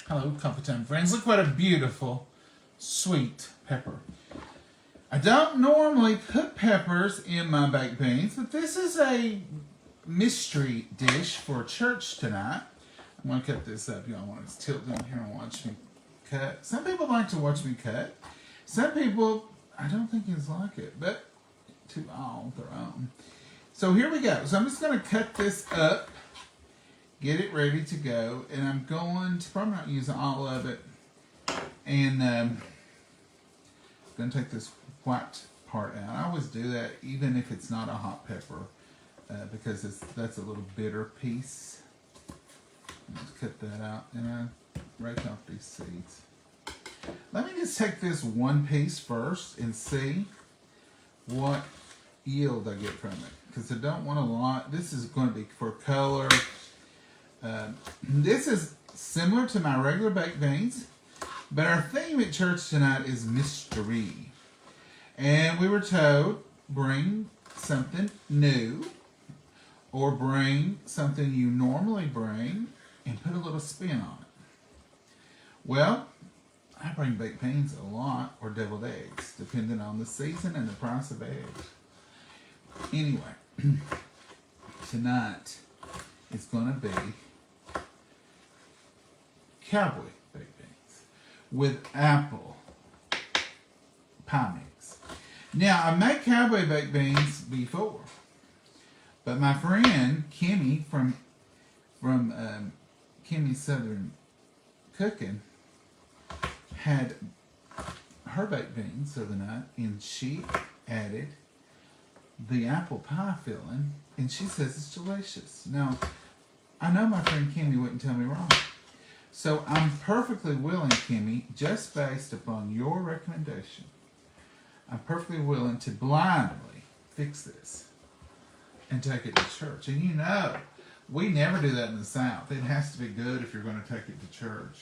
Hello, Coffee Time friends. Look what a beautiful, sweet pepper. I don't normally put peppers in my baked beans, but this is a mystery dish for church tonight. I'm going to cut this up. Y'all want to tilt down here and watch me cut. Some people like to watch me cut. Some people, I don't think is like it, but to all their own. So here we go. So I'm just going to cut this up. Get it ready to go, and I'm going to probably not use all of it. And I'm going to take this white part out. I always do that, even if it's not a hot pepper, because that's a little bitter piece. Let's cut that out, and I rake off these seeds. Let me just take this one piece first and see what yield I get from it, because I don't want a lot. This is going to be for color. This is similar to my regular baked beans, but our theme at church tonight is mystery. And we were told, bring something new, or bring something you normally bring, and put a little spin on it. Well, I bring baked beans a lot, or deviled eggs, depending on the season and the price of eggs. Anyway, tonight it's going to be Cowboy baked beans with apple pie mix. Now, I made Cowboy baked beans before, but my friend Kimmy from Kimmy's Southern Cooking had her baked beans the other night, and she added the apple pie filling, and she says it's delicious. Now, I know my friend Kimmy wouldn't tell me wrong. So I'm perfectly willing, Kimmy, just based upon your recommendation, I'm perfectly willing to blindly fix this and take it to church. And you know, we never do that in the South. It has to be good if you're going to take it to church.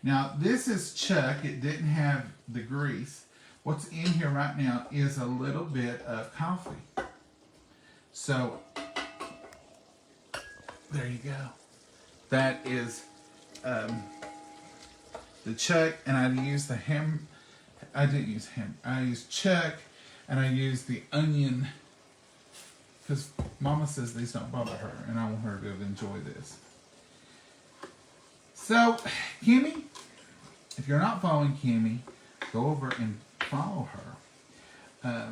Now, this is chuck. It didn't have the grease. What's in here right now is a little bit of coffee. So, there you go. That is the chuck, and I used the ham. I didn't use ham. I used chuck, and I used the onion, because Mama says these don't bother her, and I want her to be able to enjoy this. So, Kimmy, if you're not following Kimmy, go over and follow her.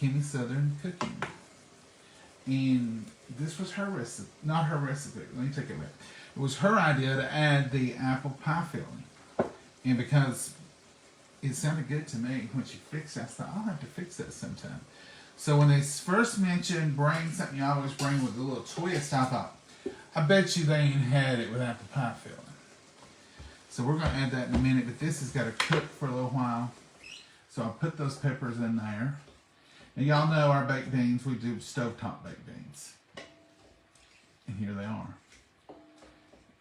Kimmy's Southern Cooking. And this was her recipe, not her recipe. Let me take it back. It was her idea to add the apple pie filling. And because it sounded good to me when she fixed it, I thought, I'll have to fix that sometime. So when they first mentioned bring something you always bring with a little twist, I thought, I bet you they ain't had it with apple pie filling. So we're going to add that in a minute, but this has got to cook for a little while. So I'll put those peppers in there. And y'all know our baked beans, we do stovetop baked beans. And here they are.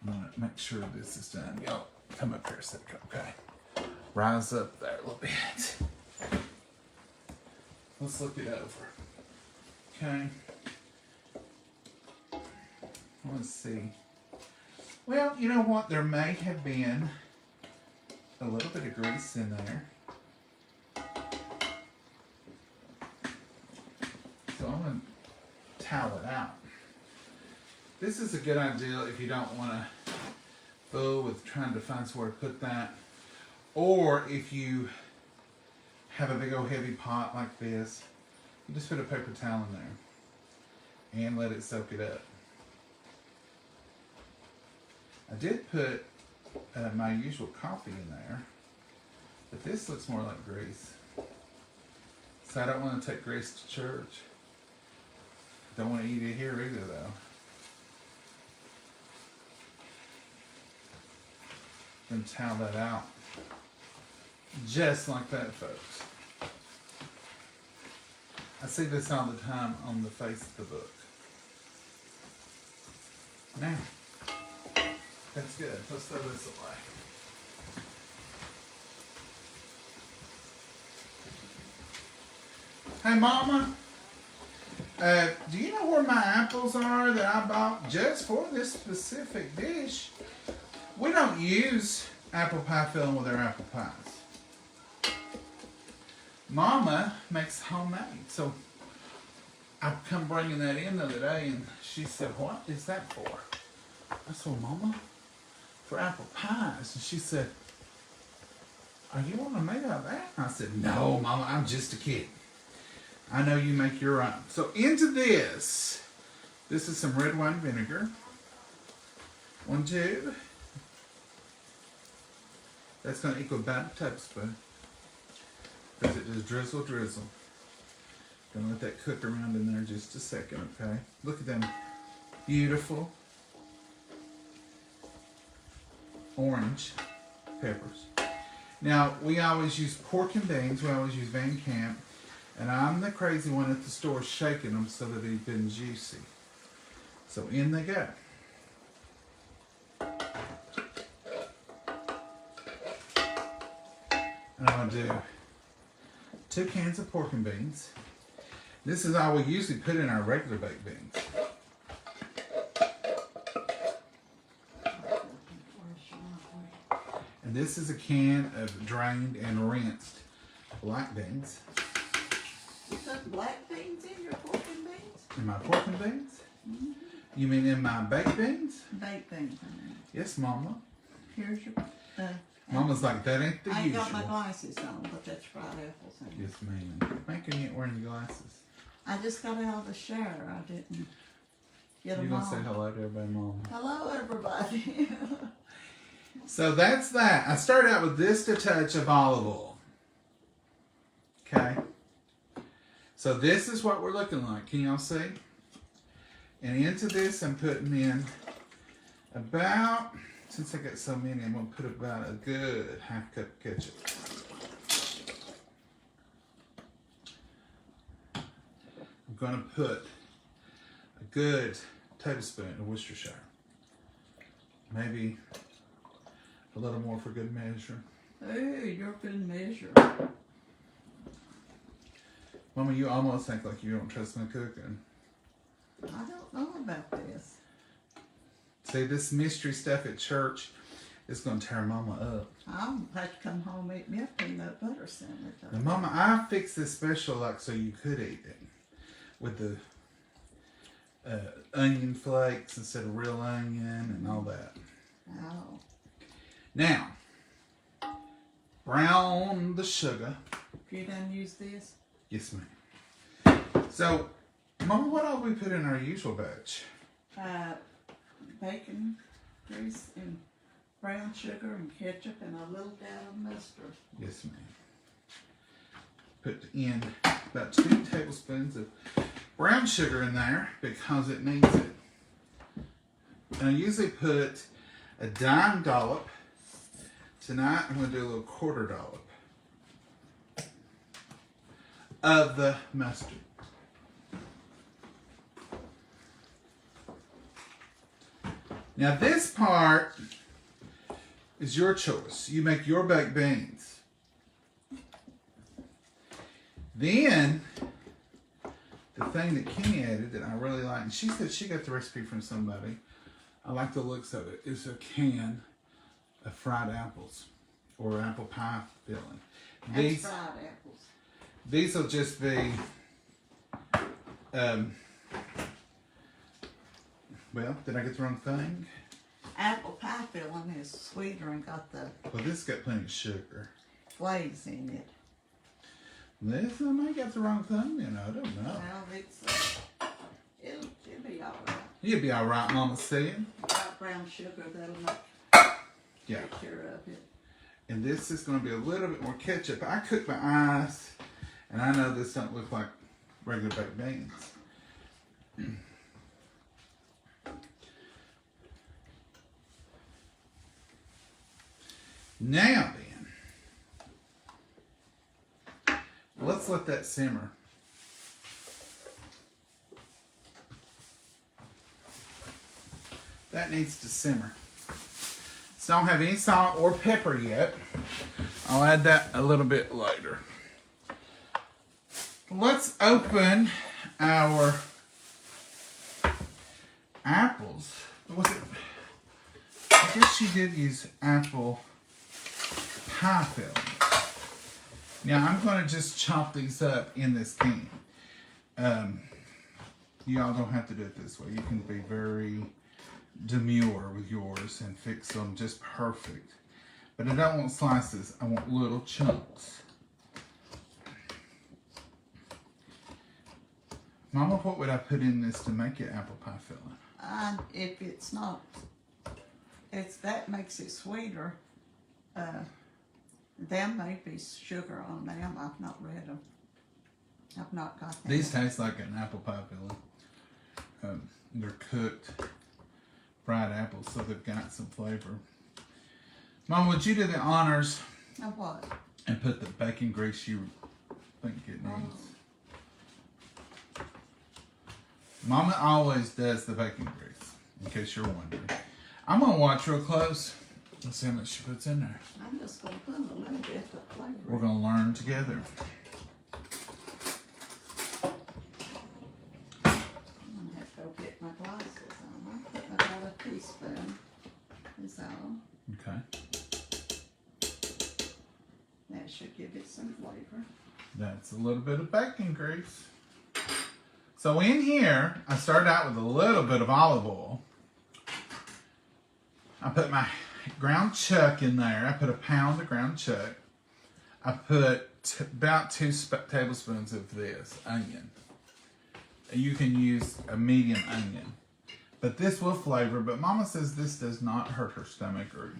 I'm going to make sure this is done. Y'all come up here a second, okay? Rise up there a little bit. Let's look it over. Okay. Let's see. Well, you know what? There may have been a little bit of grease in there. So I'm going to towel it out. This is a good idea if you don't want to fool with trying to find somewhere to put that. Or if you have a big old heavy pot like this, you just put a paper towel in there and let it soak it up. I did put my usual coffee in there, but this looks more like grease. So I don't want to take grease to church. Don't want to eat it here either, though. Then towel that out. Just like that, folks. I see this all the time on the face of the book. Now, that's good. Let's throw this away. Hey, Mama, do you know where my apples are that I bought just for this specific dish? We don't don't use apple pie filling with our apple pies. Mama makes homemade. So I come bringing that in the other day, and she said, "What is that for?" I said, "Mama, for apple pies." And she said, "Are you want to make out of that?" I said, "No, Mama, I'm just a kid. I know you make your own." So into this is some red wine vinegar. 1 tube. That's going to equal about a tablespoon. Because it just drizzle, drizzle. Gonna let that cook around in there just a second, okay? Look at them beautiful orange peppers. Now, we always use pork and beans. We always use Van Camp. And I'm the crazy one at the store shaking them so that they've been juicy. So in they go. And I'm going to do 2 cans of pork and beans. This is all we usually put in our regular baked beans. And this is a can of drained and rinsed black beans. You put black beans in your pork and beans? In my pork and beans? Mm-hmm. You mean in my baked beans? Baked beans, honey. Yes, Mama. Here's your... Mama's like, that ain't the I ain't usual. got my glasses on, but that's fried apples in it. Yes, ma'am. Making you wearing your glasses. I just got out of the shower. I didn't get them You're going on. to say hello to everybody, Mama. Hello, everybody. So that's that. I start out with this to touch of olive oil. Okay. So this is what we're looking like. Can y'all see? And into this I'm putting in about, since I got so many, I'm going to put about a good half cup of ketchup. I'm going to put a good tablespoon of Worcestershire. Maybe a little more for good measure. Hey, you're good measure. Mama, you almost act like you don't trust my cooking. I don't know about this. See, this mystery stuff at church is going to tear Mama up. I'll have to come home and eat me a peanut butter sandwich. Now, Mama, I fixed this special like so you could eat it. With the onion flakes instead of real onion and all that. Oh. Now, brown the sugar. You done use this? Yes, ma'am. So, Mama, what all we put in our usual batch? Bacon grease and brown sugar and ketchup and a little dab of mustard. Yes, ma'am. Put in about 2 tablespoons of brown sugar in there because it needs it. And I usually put a dime dollop. Tonight I'm going to do a little quarter dollop of the mustard. Now this part is your choice. You make your baked beans. Then, the thing that Kenny added that I really like, and she said she got the recipe from somebody, I like the looks of it, is a can of fried apples or apple pie filling. That's fried apples. These will just be, well, did I get the wrong thing? Apple pie filling is sweeter and got the Well, this has got plenty of sugar. glaze in it. This, I might got the wrong thing, then I don't know. Well, it'll be all right. You'll be all right, Mama said. Got brown sugar, that'll make Yeah. take care of it. And this is going to be a little bit more ketchup. I cook my eyes, and I know this don't look like regular baked beans. Now then, let's let that simmer. That needs to simmer. So I don't have any salt or pepper yet. I'll add that a little bit later. Let's open our apples. Was it? guess you did use apple pie filling. Now I'm going to just chop these up in this can. Y'all don't have to do it this way. You can be very demure with yours and fix them just perfect. But I don't want slices. I want little chunks. Mama, what would I put in this to make it apple pie filling? If it's not, that makes it sweeter. There may be sugar on them. I've not read them. I've not got them. These taste like an apple pie filling. They're cooked fried apples, so they've got some flavor. Mom, would you do the honors Of what? and put the bacon grease you think it needs? Mama always does the bacon grease, in case you're wondering. I'm going to watch real close. Let's see how much she puts in there. I'm just going to put a little bit of flavor. We're going to learn together. I'm going to have to go get my glasses on. I'm putting about a teaspoon is all. Okay. That should give it some flavor. That's a little bit of bacon grease. So in here, I started out with a little bit of olive oil. I put my ground chuck in there. I put a pound of ground chuck. I put about 2 tablespoons of this onion. You can use a medium onion. But this will flavor, but Mama says this does not hurt her stomach or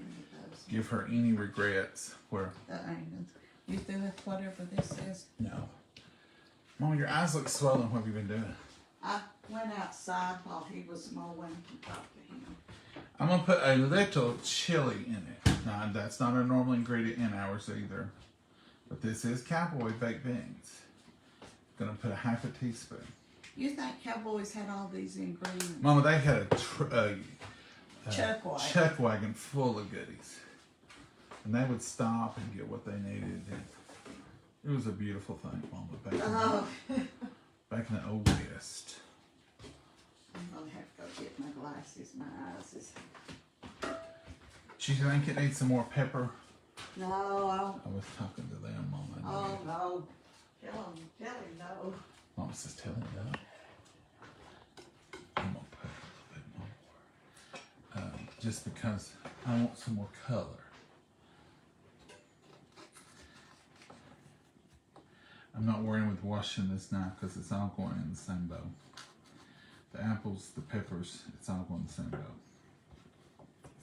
give her any regrets. Where? The onions. You do it whatever this is. No. Mama, your eyes look swollen. What have you been doing? I went outside while he was mowing and talked to him. I'm going to put a little chili in it. Now, that's not a normal ingredient in ours either. But this is Cowboy baked beans. Going to put a half a teaspoon. You think Cowboys had all these ingredients? Mama, they had a Chuck wagon. chuck wagon full of goodies. And they would stop and get what they needed. It was a beautiful thing, Mama, back in the old West. I'm going to have to go get my glasses. My eyes is... Do you think it needs some more pepper? No, I was talking to them, Mama. oh no. Tell him no. Mama says, tell him no. I'm going to put a little bit more. Just because I want some more color. I'm not worrying with washing this now because it's all going in the same bowl. The apples, the peppers, it's all going in the same bowl.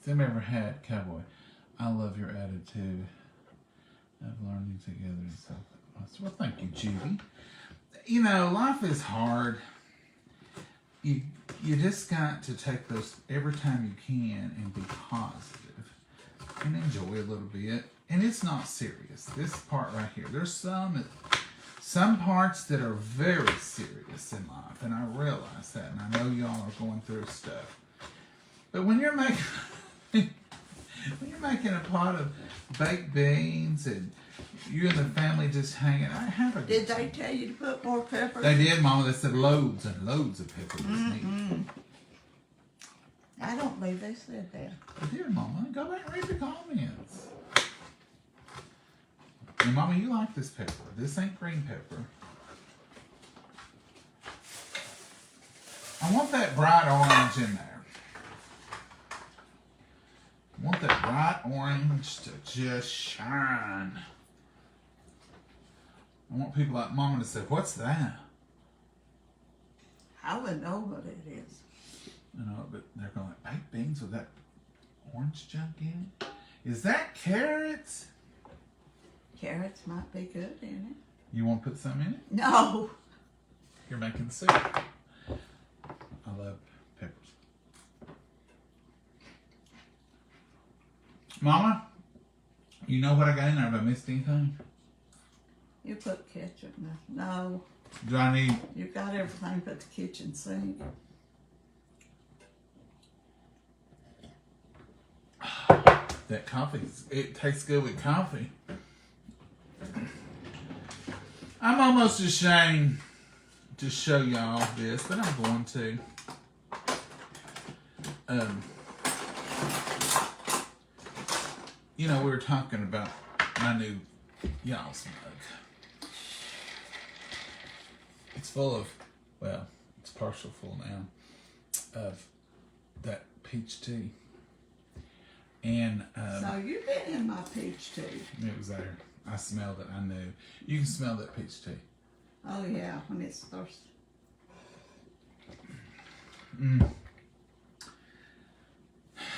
If you've ever had Cowboy, I love your attitude of learning together and so forth. Well, thank you, Judy. You know, life is hard. You just got to take those every time you can and be positive and enjoy a little bit. And it's not serious. This part right here, there's some parts that are very serious in life, and I realize that, and I know y'all are going through stuff. But when you're making a pot of baked beans and you and the family just hanging, I have a good Did time. they tell you to put more pepper? They did, Mama. They said loads and loads of pepper was needed. I don't believe they said that. They did, Mama. Go back and read the comments. And Mama, you like this pepper. This ain't green pepper. I want that bright orange in there. I want that bright orange to just shine. I want people like Mama to say, what's that? I wouldn't know what it is. You know, but they're going like, baked beans with that orange junk in it? Is that carrots? Carrots might be good in it. You want to put some in it? No. You're making soup. I love peppers. Mama, you know what I got in there? Have I missed anything? You put ketchup in it. No. Do I need... You got everything but the kitchen sink. That coffee, it tastes good with coffee. I'm almost ashamed to show y'all this, but I'm going to. You know, we were talking about my new y'all's mug. It's full of, well, it's partial full now, of that peach tea. And So you've been in my peach tea. it was there. I smelled it. I knew. You can smell that peach tea. Oh yeah, when it's thirsty.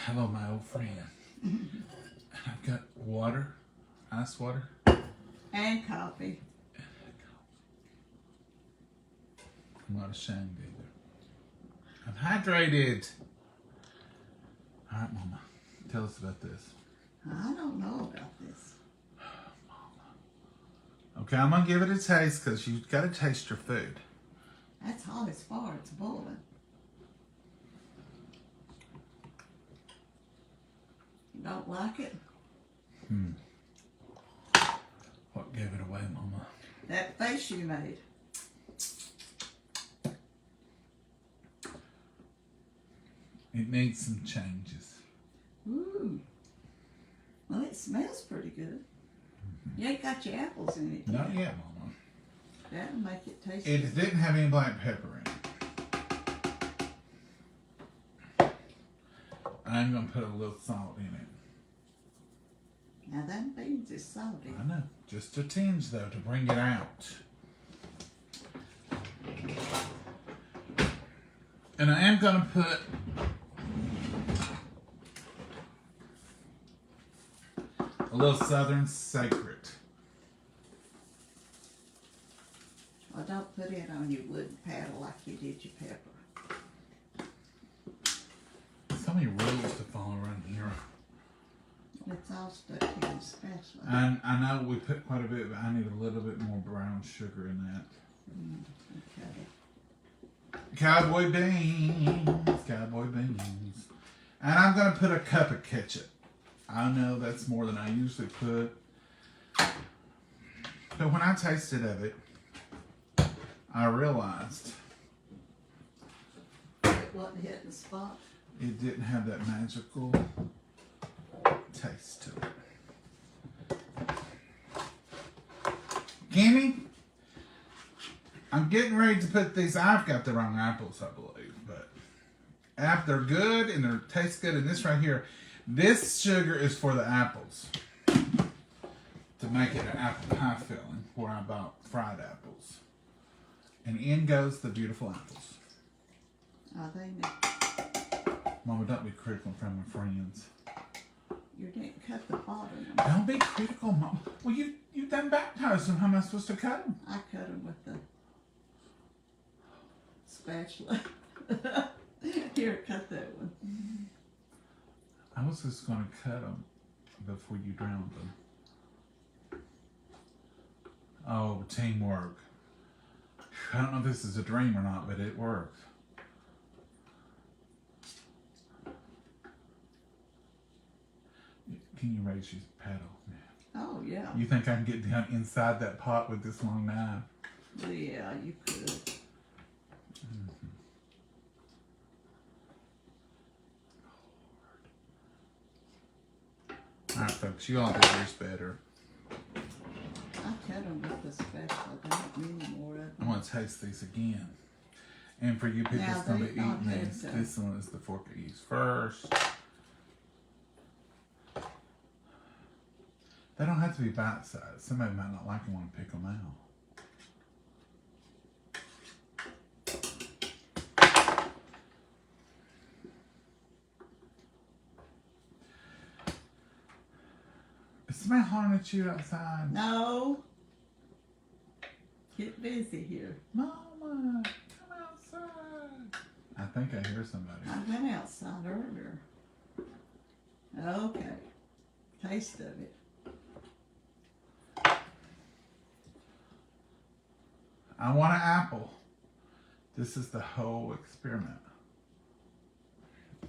Hello, my old friend. I've got water, ice water. And coffee. I'm not ashamed either. I'm hydrated. All right, Mama. Tell us about this. I don't know about this. Okay, I'm going to give it a taste because you've got to taste your food. That's hot as far. It's boiling. You don't like it? What gave it away, Mama? That face you made. It needs some changes. Ooh. Well, it smells pretty good. You ain't got your apples in it Not yet, Mama. That'll make it taste It good. didn't have any black pepper in it. I'm going to put a little salt in it. Now that beans is salty. I know. Just a tinge, though, to bring it out. And I am going to put a little Southern Sacred. Well, don't put it on your wooden paddle like you did your pepper. So many rules to follow around here. It's all stuck in the spatula. And I know we put quite a bit, but I need a little bit more brown sugar in that. Okay. Cowboy beans, cowboy beans. And I'm going to put a cup of ketchup. I know that's more than I usually put. But when I tasted of it, I realized It wasn't hitting the spot. it didn't have that magical taste to it. Kenny, I'm getting ready to put these. I've got the wrong apples, I believe, but they're good and they taste good. And this right here, this sugar is for the apples to make it an apple pie filling, where I bought fried apples. And in goes the beautiful apples. Are they not? Mama, don't be critical from my friends. You didn't cut the bottom. Don't be critical, Mom. Well, you done baptized them. How am I supposed to cut them? I cut them with the spatula. Here, cut that one. I was just going to cut them before you drowned them. Oh, teamwork. I don't know if this is a dream or not, but it worked. Can you raise your paddle? Oh, yeah. You think I can get down inside that pot with this long knife? Yeah, you could. All right, folks, you all do yours better. I cut them with the spatula. There ain't many more of them. I want to taste these again. And for you people Now, that's going to they've be not eating had these, them. this one is the fork I use first. They don't have to be bite-sized. Somebody might not like them and want to pick them out. Is somebody hollering at you outside? No. Get busy here. Mama, come outside. I think I hear somebody. I went outside earlier. Okay. Taste of it. I want an apple. This is the whole experiment.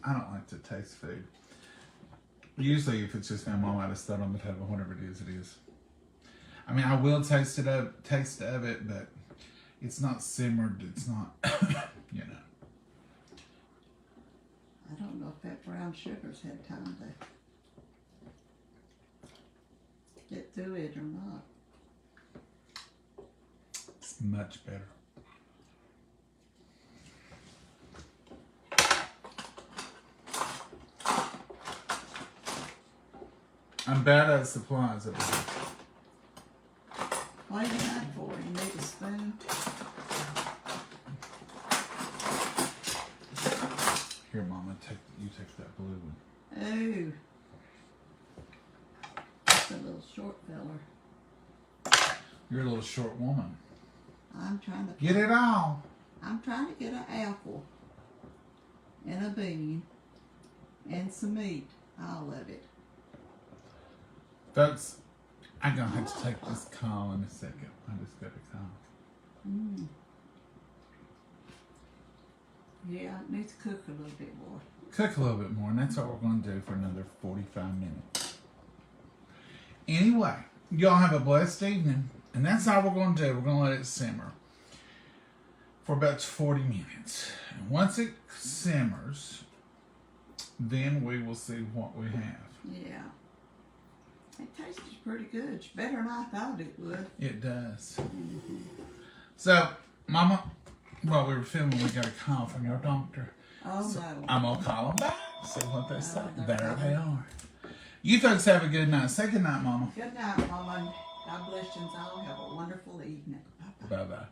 I don't like to taste food. Usually, if it's just my mom, I just throw it on the table, whatever it is, it is. I mean, I will taste of it, but it's not simmered. It's not, you know. I don't know if that brown sugar's had time it through it or not. It's much better. I'm bad at supplies over here. What do you need for? You need a spoon? Here, Mama, you take that blue one. Oh. That's a little short feller. You're a little short woman. I'm trying to Get it all. I'm trying to get an apple and a bean and some meat. All of it. Folks, I'm going to have to take this call in a second. I just got a call. Mm. Yeah, it needs to cook a little bit more. Cook a little bit more, and that's what we're going to do for another 45 minutes. Anyway, y'all have a blessed evening, and that's all we're going to do. We're going to let it simmer for about 40 minutes. And once it simmers, then we will see what we have. Yeah. It tastes pretty good. It's better than I thought it would. It does. Mm-hmm. So, Mama, while we were filming, we got a call from your doctor. Oh, So no. I'm going to call them back, see what they say. no. There they are. You folks have a good night. Say good night, Mama. Good night, Mama. God bless you all. Have a wonderful evening. Bye-bye. Bye-bye.